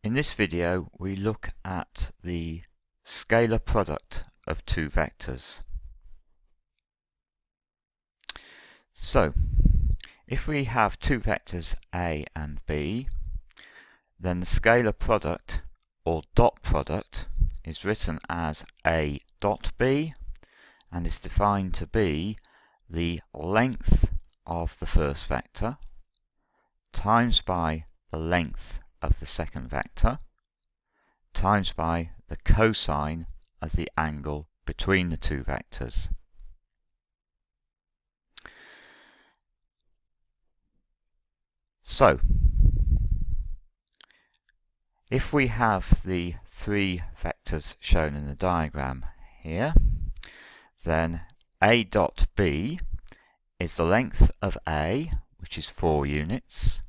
In this video we look at the scalar product of two vectors. So if we have two vectors A and B, then the scalar product or dot product is written as A dot B and is defined to be the length of the first vector times by the length of the second vector times by the cosine of the angle between the two vectors. So if we have the three vectors shown in the diagram here, then A dot B is the length of A, which is 4 units,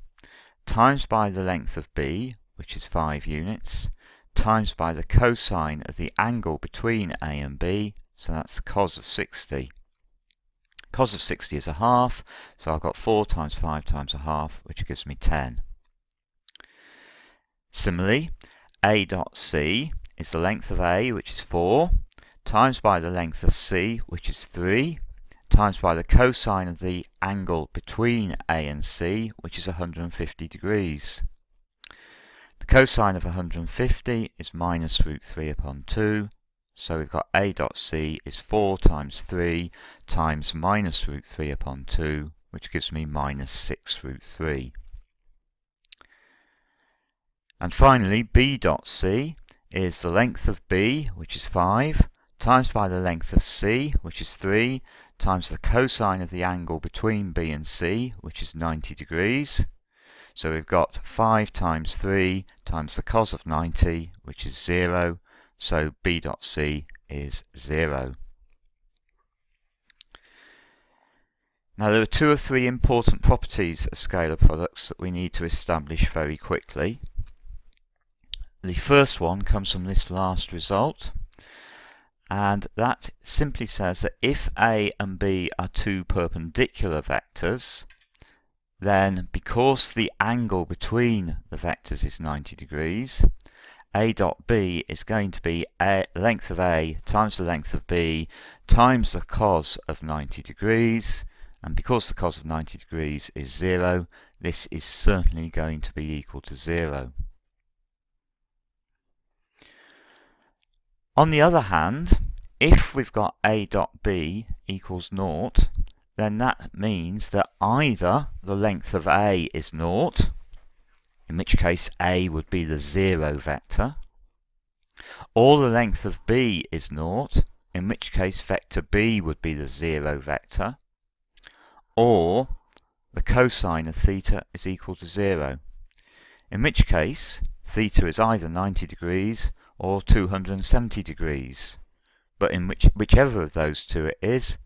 times by the length of B, which is 5 units, times by the cosine of the angle between A and B, so that's cos of 60. Cos of 60 is a half, so I've got 4 times 5 times a half, which gives me 10. Similarly, A dot C is the length of A, which is 4, times by the length of C, which is 3, times by the cosine of the angle between A and C, which is 150 degrees. The cosine of 150 is minus root 3 upon 2, so we've got A dot C is 4 times 3 times minus root 3 upon 2, which gives me minus 6 root 3. And finally, B dot C is the length of B, which is 5, times by the length of C, which is 3, times the cosine of the angle between B and C, which is 90 degrees. So we've got 5 times 3 times the cos of 90, which is 0. So B dot C is 0. Now there are 2 or 3 important properties of scalar products that we need to establish very quickly. The first one comes from this last result, and that simply says that if A and B are two perpendicular vectors, then because the angle between the vectors is 90 degrees, A dot B is going to be length of A times the length of B times the cos of 90 degrees, and because the cos of 90 degrees is 0, this is certainly going to be equal to 0. On the other hand, if we've got A dot B equals 0, then that means that either the length of A is 0, in which case A would be the 0 vector, or the length of B is 0, in which case vector B would be the 0 vector, or the cosine of theta is equal to 0, in which case theta is either 90 degrees or 270 degrees. But in whichever of those two it is,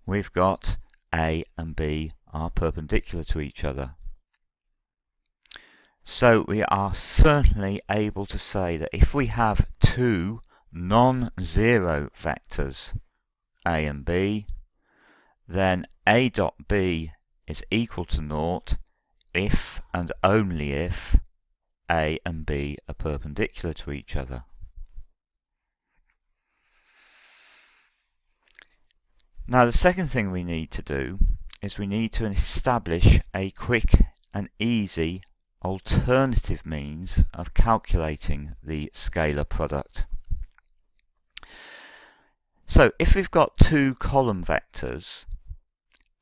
we've got A and B are perpendicular to each other. So we are certainly able to say that if we have two non-zero vectors, A and B, then A dot B is equal to 0 if and only if A and B are perpendicular to each other. Now the second thing we need to do is we need to establish a quick and easy alternative means of calculating the scalar product. So if we've got two column vectors,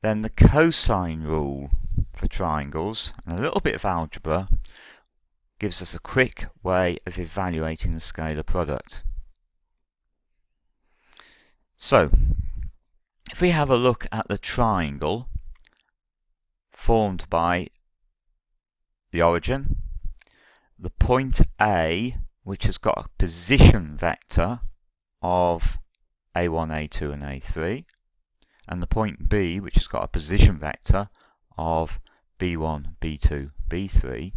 then the cosine rule for triangles and a little bit of algebra gives us a quick way of evaluating the scalar product. So if we have a look at the triangle formed by the origin, the point A, which has got a position vector of A1, A2 and A3, and the point B, which has got a position vector of B1, B2, B3.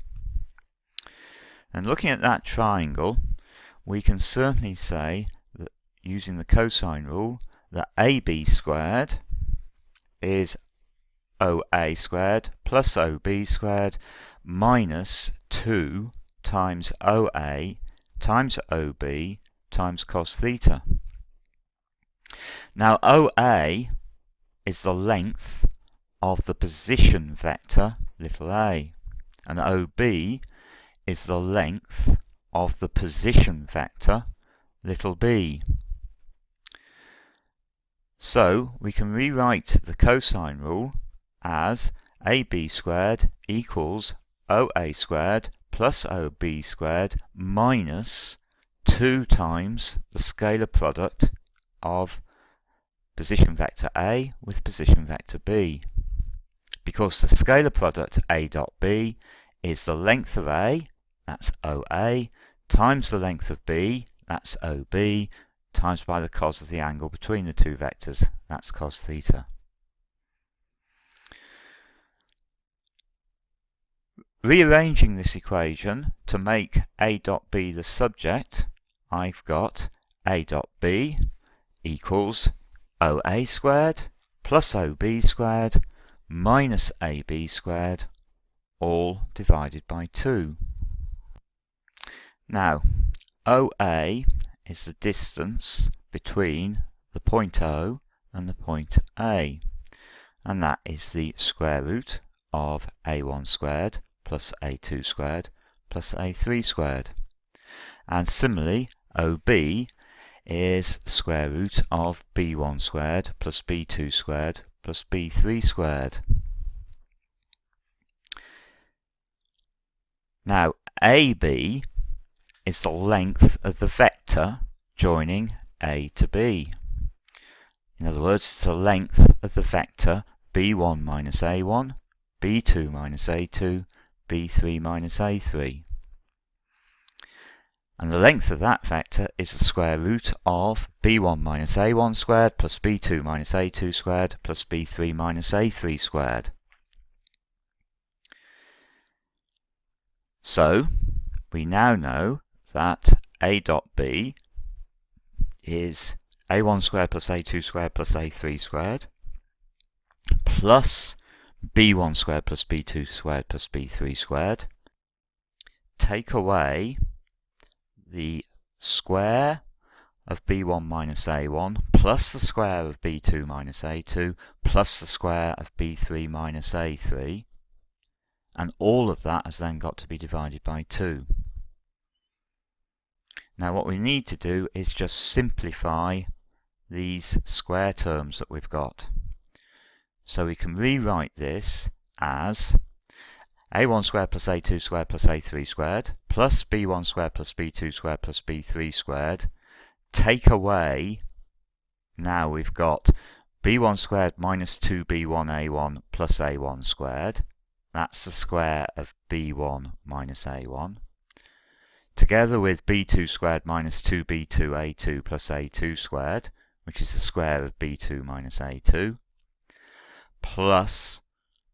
And looking at that triangle, we can certainly say that using the cosine rule that AB squared is OA squared plus OB squared minus 2 times OA times OB times cos theta. Now OA is the length of the position vector little a, and OB is the length of the position vector little b. So we can rewrite the cosine rule as AB squared equals OA squared plus OB squared minus 2 times the scalar product of position vector A with position vector B. Because the scalar product A dot B is the length of A, that's OA, times the length of B, that's OB, times by the cos of the angle between the two vectors, that's cos theta. Rearranging this equation to make A dot B the subject, I've got A dot B equals OA squared plus OB squared minus AB squared, all divided by 2. Now, OA is the distance between the point O and the point A, and that is the square root of A1 squared plus A2 squared plus A3 squared. And similarly, OB is square root of B1 squared plus B2 squared plus B3 squared. Now, AB is the length of the vector joining A to B. In other words, it's the length of the vector B1 minus A1, B2 minus A2, B3 minus A3. And the length of that vector is the square root of B1 minus A1 squared plus B2 minus A2 squared plus B3 minus A3 squared. So, we now know that A dot B is A1 squared plus A2 squared plus A3 squared plus B1 squared plus B2 squared plus B3 squared. Take away the square of B1 minus A1 plus the square of B2 minus A2 plus the square of B3 minus A3, and all of that has then got to be divided by 2. Now what we need to do is just simplify these square terms that we've got. So we can rewrite this as A1 squared plus A2 squared plus A3 squared plus B1 squared plus B2 squared plus B3 squared. Take away, now we've got B1 squared minus 2B1A1 plus A1 squared. That's the square of B1 minus A1. Together with B2 squared minus 2B2A2 plus A2 squared, which is the square of B2 minus A2, plus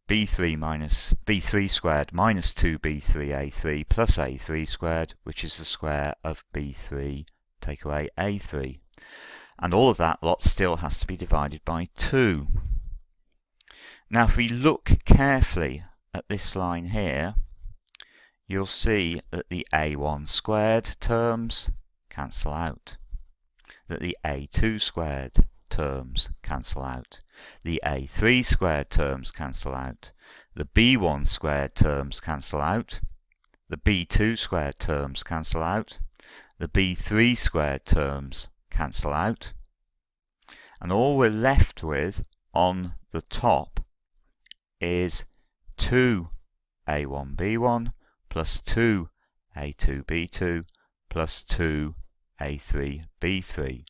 B3 squared minus 2B3A3 plus A3 squared, which is the square of B3 take away A3. And all of that lot still has to be divided by 2. Now if we look carefully at this line here, you'll see that the A1 squared terms cancel out, that the A2 squared terms cancel out, the A3 squared terms cancel out, the B1 squared terms cancel out, the B2 squared terms cancel out, the B3 squared terms cancel out, and all we're left with on the top is 2A1B1 plus 2A2B2 plus 2A3B3,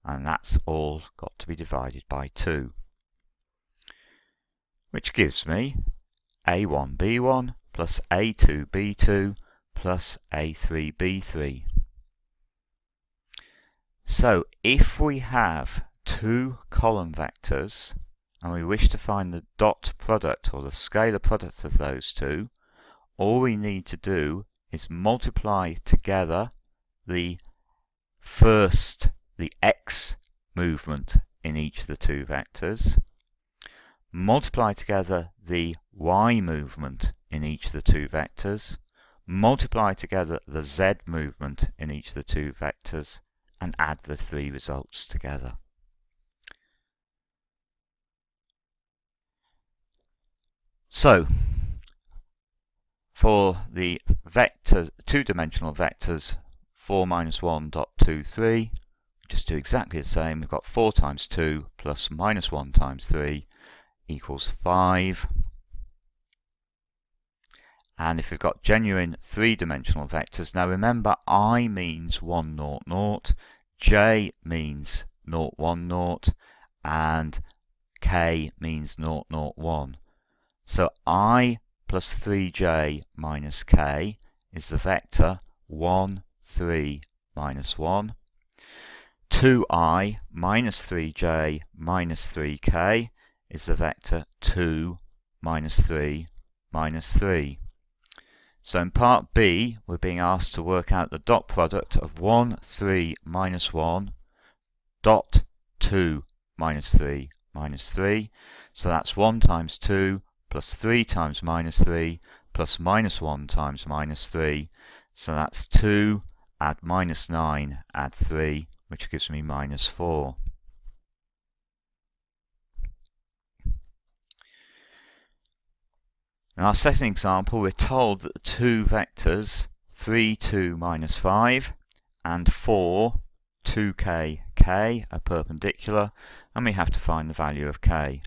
and that's all got to be divided by 2, which gives me A1B1 plus A2B2 plus A3B3. So if we have two column vectors and we wish to find the dot product or the scalar product of those two, all we need to do is multiply together the x movement in each of the two vectors, multiply together the y movement in each of the two vectors, multiply together the z movement in each of the two vectors, and add the three results together. So, for the vector, two-dimensional vectors 4 minus 1 dot 2, 3, just do exactly the same. We've got 4 times 2 plus minus 1 times 3 equals 5. And if we've got genuine three-dimensional vectors, now remember I means 1, 0, 0, j means 0, 1, 0, and k means 0, 0, 1. So I plus 3j minus k is the vector 1, 3, minus 1. 2i minus 3j minus 3k is the vector 2, minus 3, minus 3. So in part B, we're being asked to work out the dot product of 1, 3, minus 1, dot 2, minus 3, minus 3. So that's 1 times 2, plus 3 times minus 3, plus minus 1 times minus 3. So that's 2, add minus 9, add 3, which gives me minus 4. In our second example, we're told that the two vectors 3, 2, minus 5 and 4, 2k, k are perpendicular, and we have to find the value of k.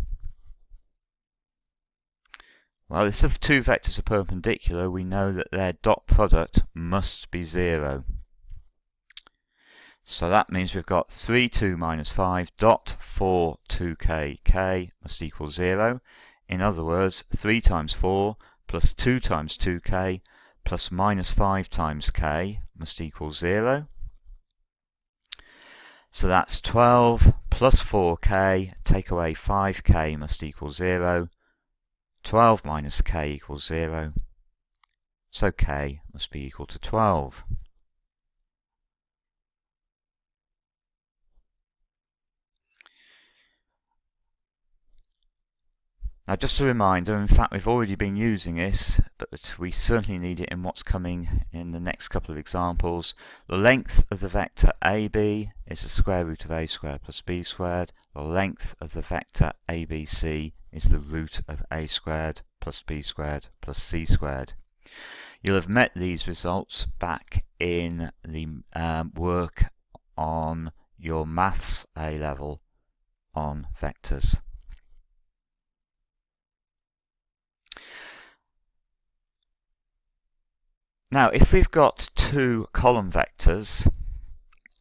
Well, if the two vectors are perpendicular, we know that their dot product must be 0. So that means we've got 3, 2, minus 5 dot 4, 2k, k must equal 0. In other words, 3 times 4 plus 2 times 2k plus minus 5 times k must equal 0. So that's 12 plus 4k, take away 5k must equal 0. 12 minus k equals 0. So k must be equal to 12. Now just a reminder, in fact we've already been using this, but we certainly need it in what's coming in the next couple of examples. The length of the vector AB is the square root of a squared plus b squared. The length of the vector ABC is the root of a squared plus b squared plus c squared. You'll have met these results back in the work on your maths A level on vectors. Now, if we've got two column vectors,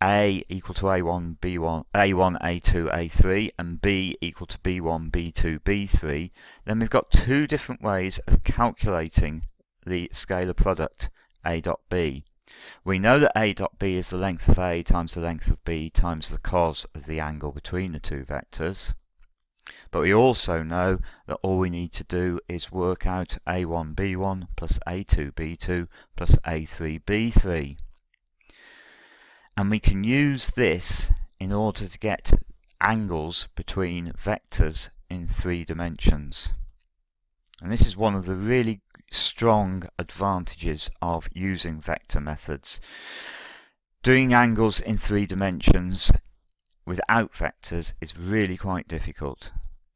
A equal to A1, B1, A1, A2, A3, and B equal to B1, B2, B3, then we've got two different ways of calculating the scalar product A dot B. We know that A dot B is the length of A times the length of B times the cos of the angle between the two vectors. But we also know that all we need to do is work out A1, B1 plus A2, B2 plus A3, B3. And we can use this in order to get angles between vectors in 3 dimensions. And this is one of the really strong advantages of using vector methods. Doing angles in 3 dimensions without vectors is really quite difficult.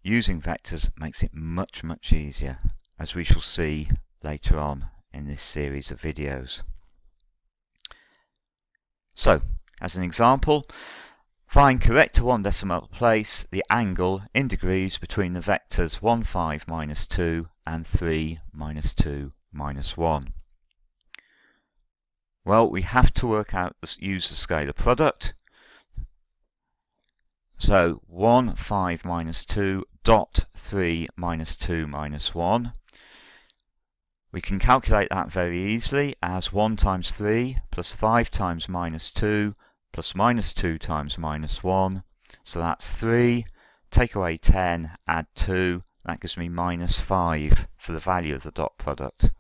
Using vectors makes it much, much easier, as we shall see later on in this series of videos. So, as an example, find correct to one decimal place the angle in degrees between the vectors 1, 5, minus 2 and 3, minus 2, minus 1. Well, we have to work out, use the scalar product. So 1, 5, minus 2, dot 3, minus 2, minus 1. We can calculate that very easily as 1 times 3 plus 5 times minus 2 plus minus 2 times minus 1. So that's 3. Take away 10, add 2. That gives me minus 5 for the value of the dot product.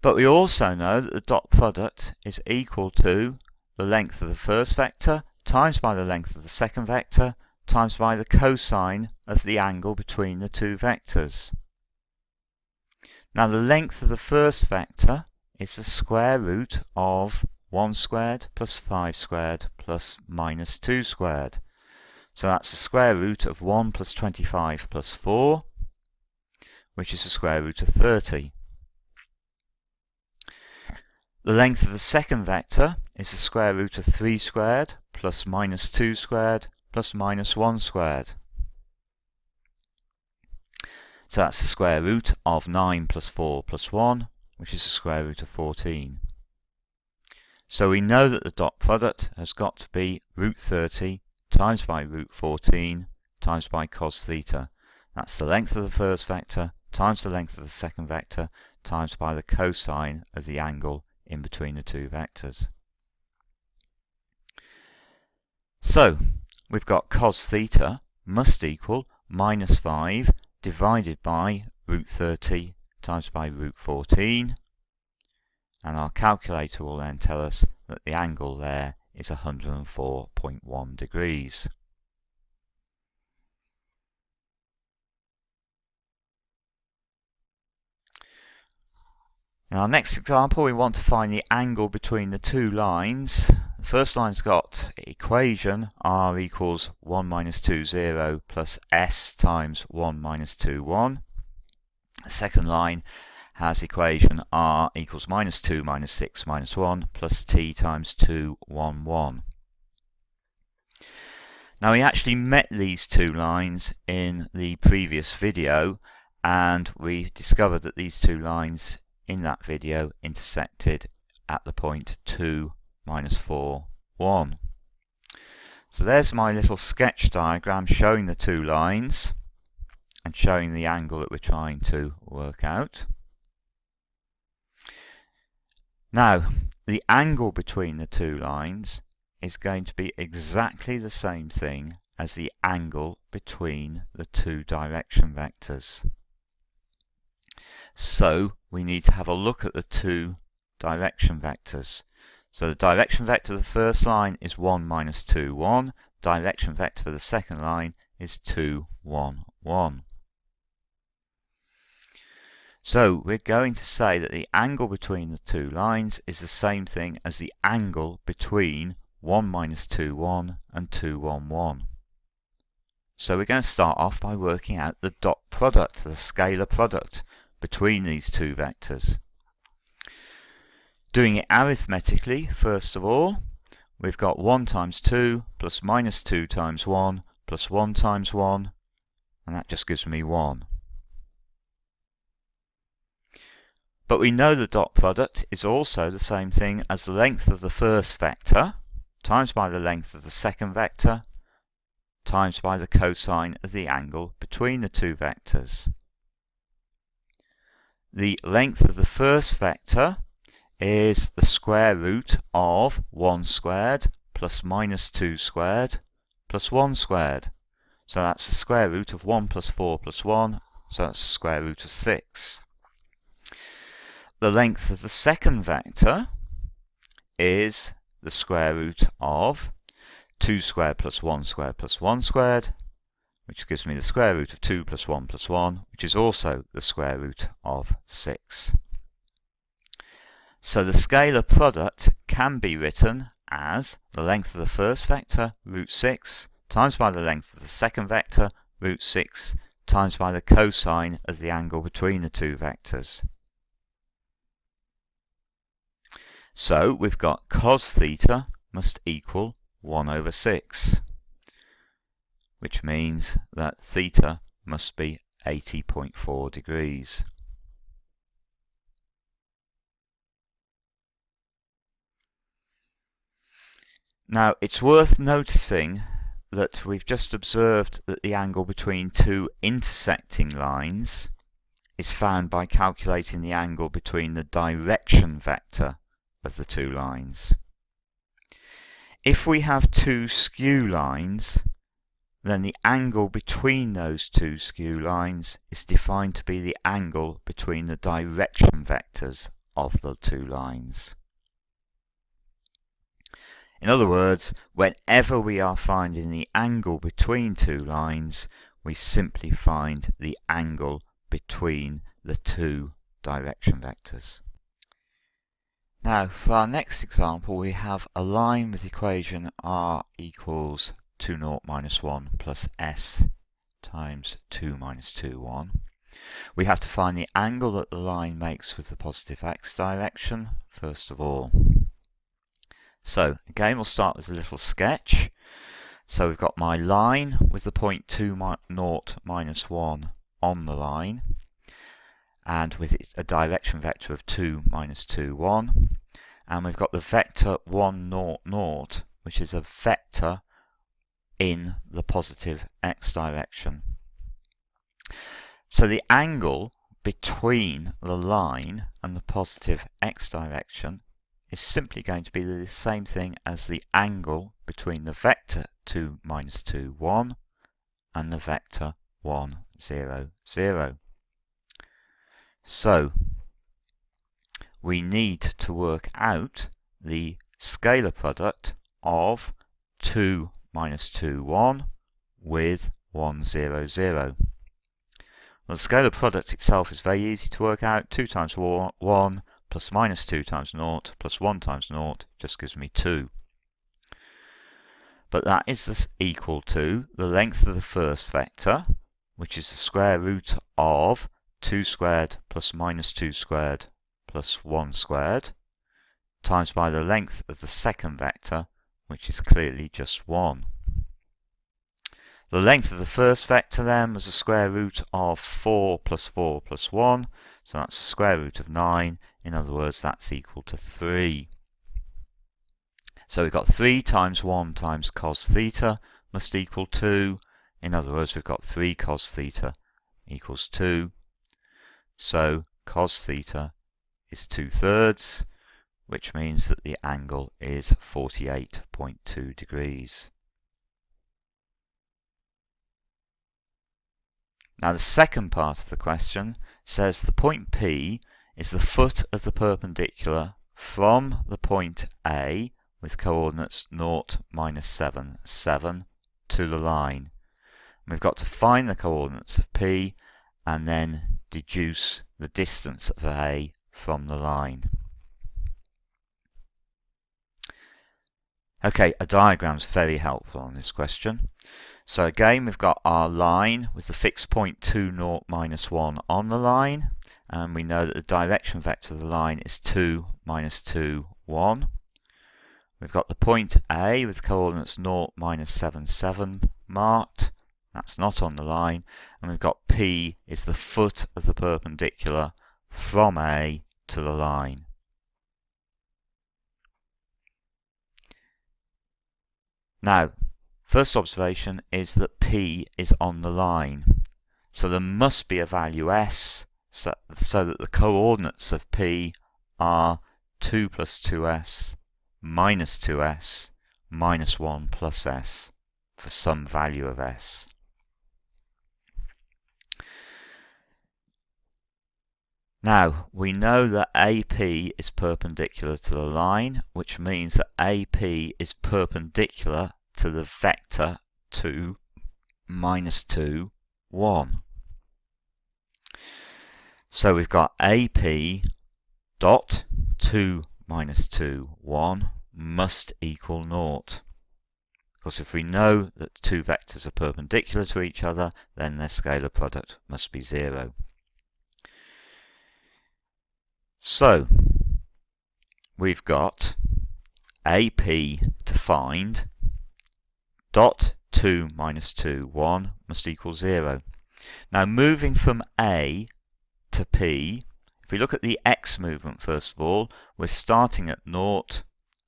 But we also know that the dot product is equal to the length of the first vector times by the length of the second vector times by the cosine of the angle between the two vectors. Now the length of the first vector is the square root of 1 squared plus 5 squared plus minus 2 squared. So that's the square root of 1 plus 25 plus 4, which is the square root of 30. The length of the second vector is the square root of 3 squared plus minus 2 squared plus minus 1 squared. So that's the square root of 9 plus 4 plus 1, which is the square root of 14. So we know that the dot product has got to be root 30 times by root 14 times by cos theta. That's the length of the first vector times the length of the second vector times by the cosine of the angle in between the two vectors. So we've got cos theta must equal minus 5 divided by root 30 times by root 14, and our calculator will then tell us that the angle there is 104.1 degrees. In our next example, we want to find the angle between the two lines. The first line's got equation r equals 1 minus 2, 0 plus s times 1 minus 2, 1. The second line has equation r equals minus 2 minus 6 minus 1 plus t times 2, 1, 1. Now we actually met these two lines in the previous video, and we discovered that these two lines in that video intersected at the point 2 minus 4, 1. So there's my little sketch diagram showing the two lines and showing the angle that we're trying to work out. Now, the angle between the two lines is going to be exactly the same thing as the angle between the two direction vectors. So we need to have a look at the two direction vectors. So the direction vector of the first line is 1 minus 2, 1. Direction vector for the second line is 2, 1, 1. So we're going to say that the angle between the two lines is the same thing as the angle between 1 minus 2, 1 and 2, 1, 1. So we're going to start off by working out the dot product, the scalar product between these two vectors. Doing it arithmetically, first of all, we've got 1 times 2 plus minus 2 times 1 plus 1 times 1, and that just gives me 1. But we know the dot product is also the same thing as the length of the first vector times by the length of the second vector times by the cosine of the angle between the two vectors. The length of the first vector is the square root of 1 squared plus minus 2 squared plus 1 squared. So that's the square root of 1 plus 4 plus 1, so that's the square root of 6. The length of the second vector is the square root of 2 squared plus 1 squared plus 1 squared, which gives me the square root of 2 plus 1 plus 1, which is also the square root of 6. So the scalar product can be written as the length of the first vector, root 6, times by the length of the second vector, root 6, times by the cosine of the angle between the two vectors. So we've got cos theta must equal 1 over 6, which means that theta must be 80.4 degrees. Now it's worth noticing that we've just observed that the angle between two intersecting lines is found by calculating the angle between the direction vector of the two lines. If we have two skew lines, then the angle between those two skew lines is defined to be the angle between the direction vectors of the two lines. In other words, whenever we are finding the angle between two lines, we simply find the angle between the two direction vectors. Now, for our next example, we have a line with the equation r equals 2, 0, minus 1 plus s times 2 minus 2, 1. We have to find the angle that the line makes with the positive x direction, first of all. So, again, we'll start with a little sketch. So we've got my line with the point 2, 0, minus 1 on the line, and with a direction vector of 2, minus 2, 1. And we've got the vector 1, 0, 0, which is a vector in the positive x direction. So the angle between the line and the positive x direction is simply going to be the same thing as the angle between the vector 2, minus 2, 1 and the vector 1, 0, 0. So we need to work out the scalar product of 2, minus 2, 1 with 1, 0, 0. Well, the scalar product itself is very easy to work out. 2 times 1 plus minus 2 times 0 plus 1 times 0 just gives me 2. But that is equal to the length of the first vector, which is the square root of 2 squared plus minus 2 squared plus 1 squared, times by the length of the second vector, which is clearly just 1. The length of the first vector then was the square root of 4 plus 4 plus 1, so that's the square root of 9. In other words, that's equal to 3. So we've got 3 times 1 times cos theta must equal 2. In other words, we've got 3 cos theta equals 2. So cos theta is 2/3, which means that the angle is 48.2 degrees. Now the second part of the question says the point P is the foot of the perpendicular from the point A with coordinates 0, minus 7, 7 to the line. And we've got to find the coordinates of P and then deduce the distance of A from the line. Okay, a diagram is very helpful on this question. So again, we've got our line with the fixed point 2, 0, minus 1 on the line, and we know that the direction vector of the line is 2, minus 2, 1. We've got the point A with coordinates 0, minus 7, 7 marked. That's not on the line. And we've got P is the foot of the perpendicular from A to the line. Now, first observation is that P is on the line. So there must be a value S so that the coordinates of P are 2 plus 2s minus 2s minus 1 plus s for some value of s. Now, we know that AP is perpendicular to the line, which means that AP is perpendicular to the vector 2, minus 2, 1. So we've got AP dot 2 minus 2, 1 must equal 0. Because if we know that two vectors are perpendicular to each other, then their scalar product must be 0. So, we've got AP to find, dot 2 minus 2, 1 must equal 0. Now moving from A to P, if we look at the x movement first of all, we're starting at 0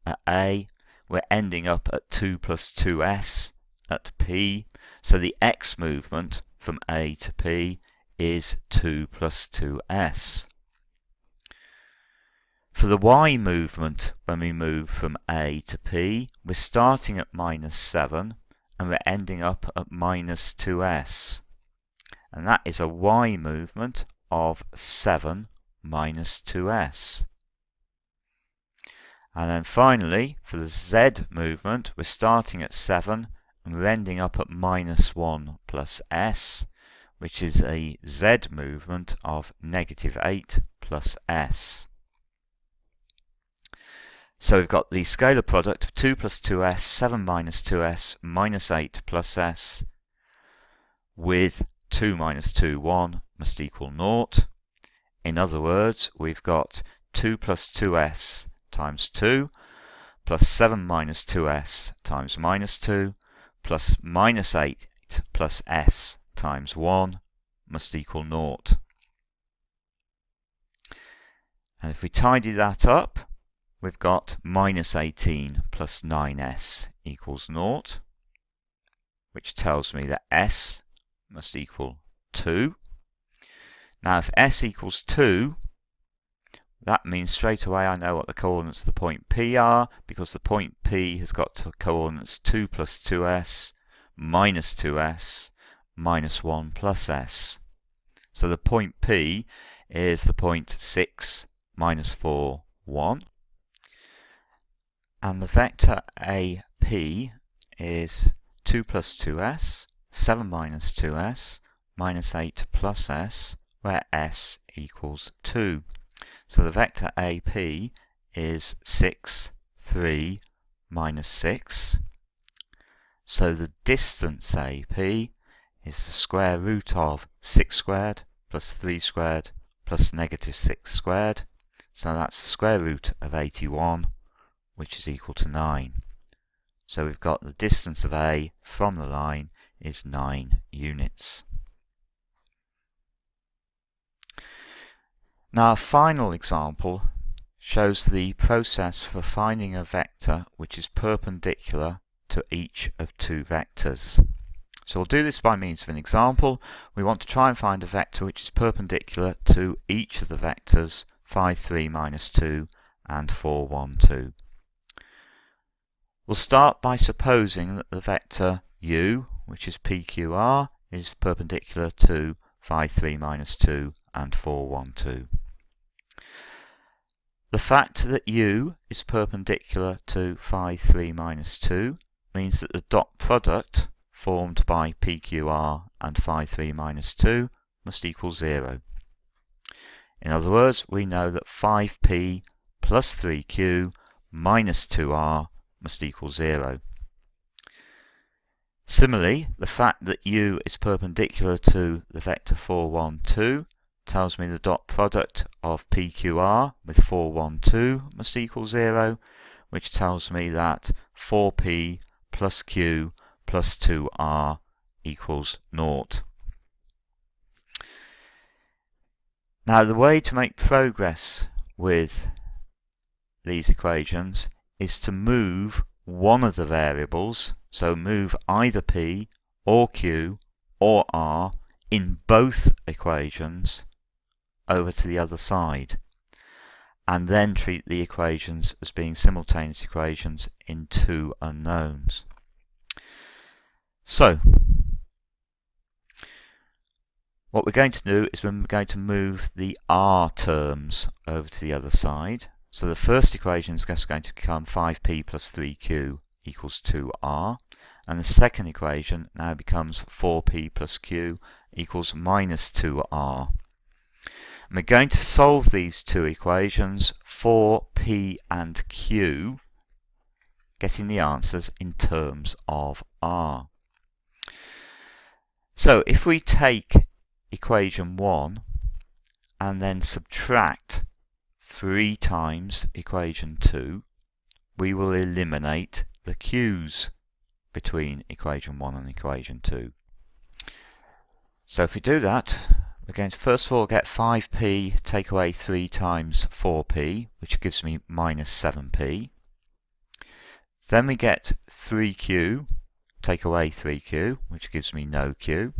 at A, we're ending up at 2 plus 2s at P, so the x movement from A to P is 2 plus 2s. For the y movement, when we move from A to P, we're starting at minus 7 and we're ending up at minus 2s. And that is a y movement of 7 minus 2s. And then finally, for the z movement, we're starting at 7 and we're ending up at minus 1 plus s, which is a z movement of negative 8 plus s. So we've got the scalar product of 2 plus 2s, 7 minus 2s, minus 8 plus s, with 2 minus 2, 1, must equal 0. In other words, we've got 2 plus 2s times 2, plus 7 minus 2s times minus 2, plus minus 8 plus s times 1, must equal 0. And if we tidy that up, we've got minus 18 plus 9s equals 0, which tells me that s must equal 2. Now if s equals 2, that means straight away I know what the coordinates of the point P are, because the point P has got coordinates 2 plus 2s, minus 2s, minus 1 plus s. So the point P is the point 6, minus 4, 1. And the vector AP is 2 plus 2s, 7 minus 2s, minus 8 plus s, where s equals 2. So the vector AP is 6, 3, minus 6. So the distance AP is the square root of 6 squared plus 3 squared plus negative 6 squared. So that's the square root of 81, which is equal to 9. So we've got the distance of A from the line is 9 units. Now our final example shows the process for finding a vector which is perpendicular to each of two vectors. So we'll do this by means of an example. We want to try and find a vector which is perpendicular to each of the vectors 5, 3, minus 2 and 4, 1, 2. We'll start by supposing that the vector u, which is PQR, is perpendicular to 5, 3, minus 2 and 4, 1, 2. The fact that u is perpendicular to 5, 3, minus 2 means that the dot product formed by PQR and 5, 3, minus 2 must equal 0. In other words, we know that 5p plus 3q minus 2r must equal 0. Similarly, the fact that u is perpendicular to the vector 4, 1, 2 tells me the dot product of PQR with 4, 1, 2 must equal 0, which tells me that 4p plus q plus 2r equals 0. Now the way to make progress with these equations is to move one of the variables, so move either p or q or r in both equations over to the other side, and then treat the equations as being simultaneous equations in two unknowns. So what we're going to do is we're going to move the r terms over to the other side. So the first equation is just going to become 5p plus 3q equals 2r, and the second equation now becomes 4p plus q equals minus 2r. And we're going to solve these two equations for p and q, getting the answers in terms of r. So if we take equation 1 and then subtract 3 times equation 2, we will eliminate the q's between equation 1 and equation 2. So if we do that, we're going to first of all get 5p take away 3 times 4p, which gives me minus 7p. Then we get 3q take away 3q, which gives me no q.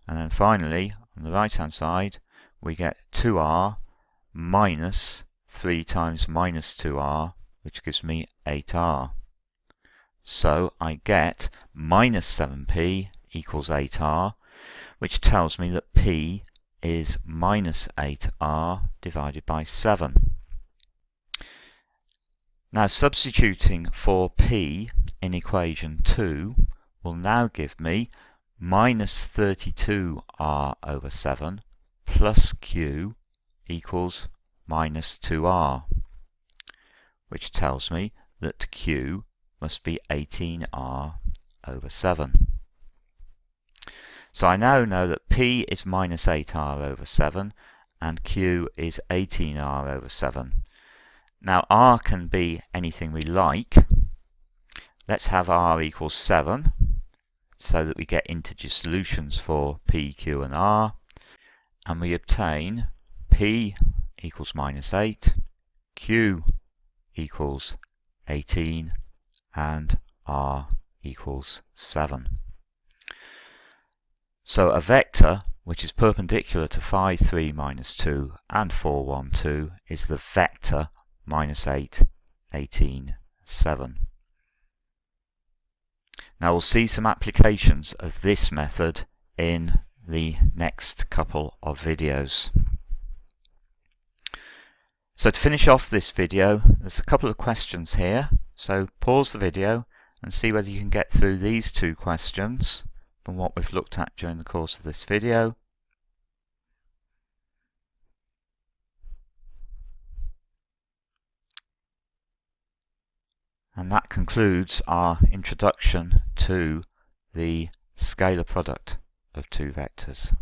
And then finally, on the right hand side, we get 2r minus 3 times minus 2r, which gives me 8r. So I get minus 7p equals 8r, which tells me that p is minus 8r divided by 7. Now substituting for p in equation 2 will now give me minus 32r over 7 plus q equals minus 2r, which tells me that q must be 18r over 7. So I now know that p is minus 8r over 7 and q is 18r over 7. Now r can be anything we like. Let's have r equals 7 so that we get integer solutions for p, q and r, and we obtain p equals minus 8, q equals 18 and r equals 7. So a vector which is perpendicular to 5, 3, minus 2 and 4, 1, 2 is the vector minus 8, 18, 7. Now we'll see some applications of this method in the next couple of videos. So to finish off this video, there's a couple of questions here. So pause the video and see whether you can get through these two questions from what we've looked at during the course of this video. And that concludes our introduction to the scalar product of two vectors.